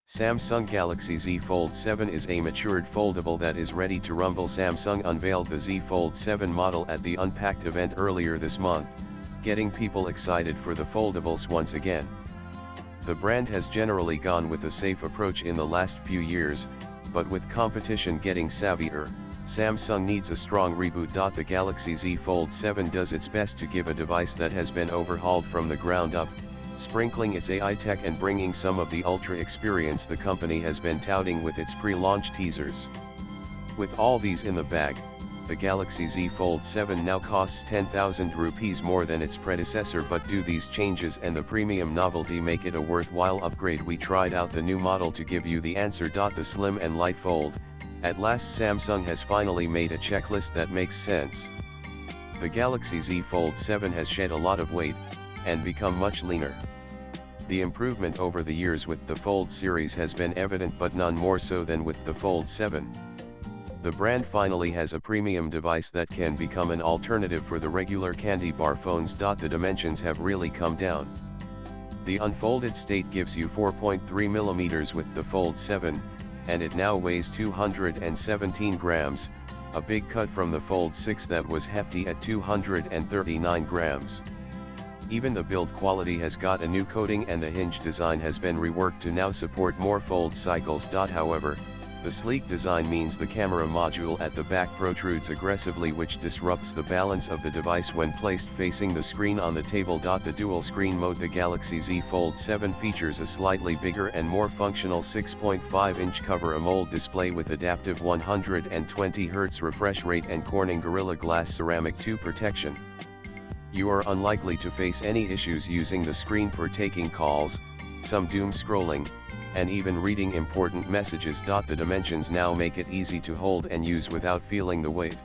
Samsung Galaxy Z Fold 7 is a matured foldable that is ready to rumble. Samsung unveiled the Z Fold 7 model at the Unpacked event earlier this month, getting people excited for the foldables once again. The brand has generally gone with a safe approach in the last few years, but with competition getting savvier, Samsung needs a strong reboot. The Galaxy Z Fold 7 does its best to give a device that has been overhauled from the ground up, sprinkling its AI tech and bringing some of the ultra experience the company has been touting with its pre-launch teasers. With all these in the bag, the Galaxy Z Fold 7 now costs 10,000 rupees more than its predecessor. But do these changes and the premium novelty make it a worthwhile upgrade? We tried out the new model to give you the answer. The slim and light fold. At last Samsung has finally made a checklist that makes sense. The Galaxy Z Fold 7 has shed a lot of weight, and become much leaner. The improvement over the years with the Fold series has been evident, but none more so than with the Fold 7. The brand finally has a premium device that can become an alternative for the regular candy bar phones. The dimensions have really come down. The unfolded state gives you 4.3mm with the Fold 7, and it now weighs 217 grams, a big cut from the Fold 6 that was hefty at 239 grams. Even the build quality has got a new coating and the hinge design has been reworked to now support more fold cycles. However, the sleek design means the camera module at the back protrudes aggressively, which disrupts the balance of the device when placed facing the screen on the table. The dual screen mode. The Galaxy Z Fold 7 features a slightly bigger and more functional 6.5-inch Cover AMOLED display with adaptive 120Hz refresh rate and Corning Gorilla Glass Ceramic 2 protection. You are unlikely to face any issues using the screen for taking calls, some doom scrolling, and even reading important messages. The dimensions now make it easy to hold and use without feeling the weight.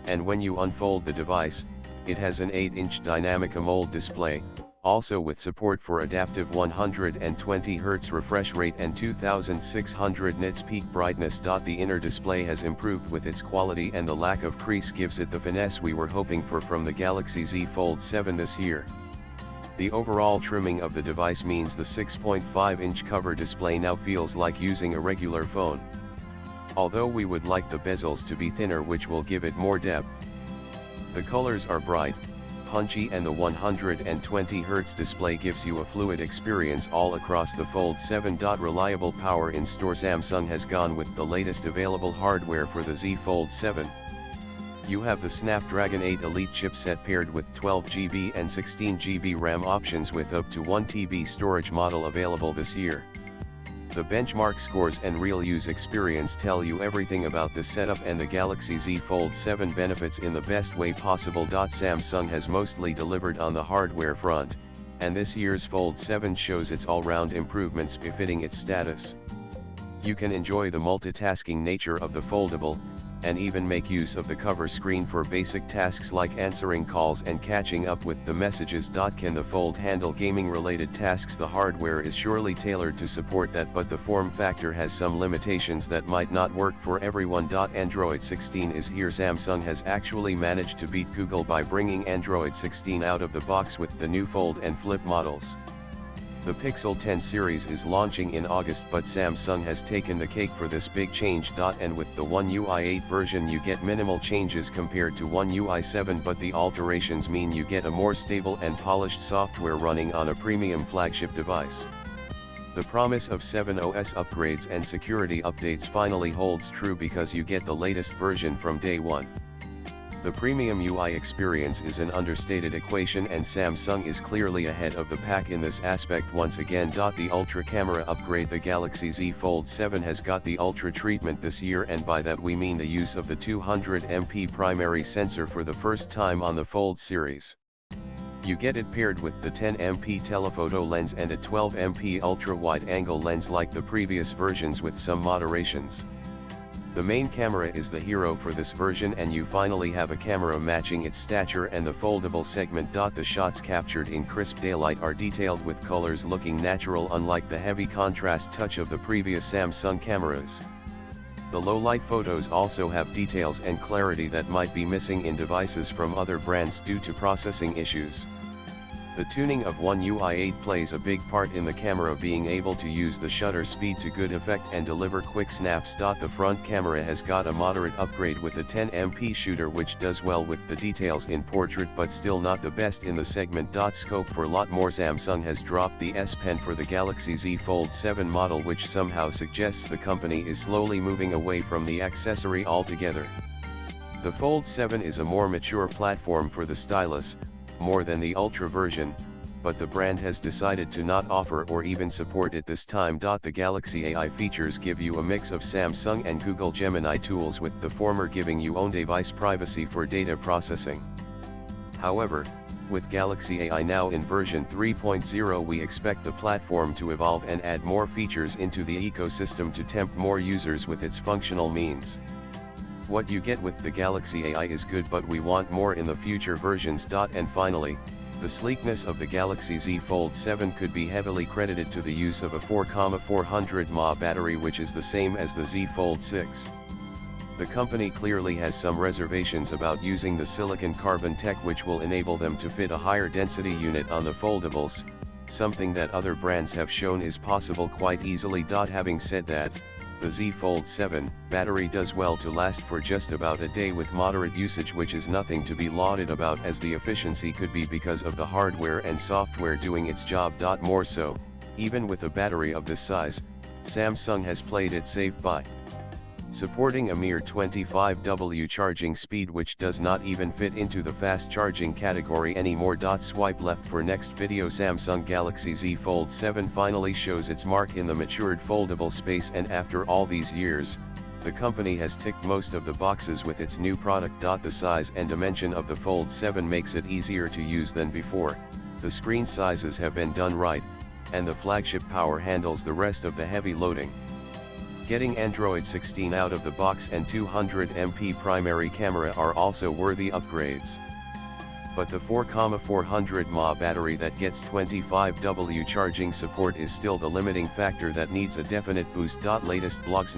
And when you unfold the device, it has an 8-inch dynamic AMOLED display, also with support for adaptive 120Hz refresh rate and 2600 nits peak brightness. The inner display has improved with its quality, and the lack of crease gives it the finesse we were hoping for from the Galaxy Z Fold 7 this year. The overall trimming of the device means the 6.5-inch cover display now feels like using a regular phone. Although we would like the bezels to be thinner, which will give it more depth. The colors are bright, punchy, and the 120Hz display gives you a fluid experience all across the Fold 7. Reliable power in store. Samsung has gone with the latest available hardware for the Z Fold 7. You have the Snapdragon 8 Elite chipset paired with 12GB and 16GB RAM options with up to 1TB storage model available this year. The benchmark scores and real use experience tell you everything about the setup, and the Galaxy Z Fold 7 benefits in the best way possible. Samsung has mostly delivered on the hardware front, and this year's Fold 7 shows its all-round improvements befitting its status. You can enjoy the multitasking nature of the foldable, and even make use of the cover screen for basic tasks like answering calls and catching up with the messages. Can the Fold handle gaming-related tasks? The hardware is surely tailored to support that, but the form factor has some limitations that might not work for everyone. Android 16 is here. Samsung has actually managed to beat Google by bringing Android 16 out of the box with the new Fold and Flip models. The Pixel 10 series is launching in August, but Samsung has taken the cake for this big change. And with the One UI 8 version you get minimal changes compared to One UI 7, but the alterations mean you get a more stable and polished software running on a premium flagship device. The promise of 7 OS upgrades and security updates finally holds true, because you get the latest version from day one. The premium UI experience is an understated equation, and Samsung is clearly ahead of the pack in this aspect once again. The Ultra camera upgrade. The Galaxy Z Fold 7 has got the Ultra treatment this year, and by that we mean the use of the 200MP primary sensor for the first time on the Fold series. You get it paired with the 10MP telephoto lens and a 12MP ultra-wide-angle lens like the previous versions, with some moderations. The main camera is the hero for this version, and you finally have a camera matching its stature and the foldable segment. The shots captured in crisp daylight are detailed with colors looking natural, unlike the heavy contrast touch of the previous Samsung cameras. The low-light photos also have details and clarity that might be missing in devices from other brands due to processing issues. The tuning of One UI 8 plays a big part in the camera being able to use the shutter speed to good effect and deliver quick snaps. The front camera has got a moderate upgrade with a 10MP shooter which does well with the details in portrait but still not the best in the segment. Scope for lot more. Samsung has dropped the S Pen for the Galaxy Z Fold 7 model, which somehow suggests the company is slowly moving away from the accessory altogether. The Fold 7 is a more mature platform for the stylus, more than the Ultra version, but the brand has decided to not offer or even support it this time. The Galaxy AI features give you a mix of Samsung and Google Gemini tools, with the former giving you on-device privacy for data processing. However, with Galaxy AI now in version 3.0, we expect the platform to evolve and add more features into the ecosystem to tempt more users with its functional means. What you get with the Galaxy AI is good, but we want more in the future versions. And finally, the sleekness of the Galaxy Z Fold 7 could be heavily credited to the use of a 4,400 mAh battery, which is the same as the Z Fold 6. The company clearly has some reservations about using the silicon carbon tech, which will enable them to fit a higher density unit on the foldables, something that other brands have shown is possible quite easily. Having said that, the Z Fold 7 battery does well to last for just about a day with moderate usage, which is nothing to be lauded about, as the efficiency could be because of the hardware and software doing its job. More so, even with a battery of this size, Samsung has played it safe by supporting a mere 25W charging speed, which does not even fit into the fast charging category anymore. Swipe left for next video. Samsung Galaxy Z Fold 7 finally shows its mark in the matured foldable space, and after all these years, the company has ticked most of the boxes with its new product. The size and dimension of the Fold 7 makes it easier to use than before, the screen sizes have been done right, and the flagship power handles the rest of the heavy loading. Getting Android 16 out of the box and 200MP primary camera are also worthy upgrades. But the 4,400 mAh battery that gets 25W charging support is still the limiting factor that needs a definite boost. Latest blogs.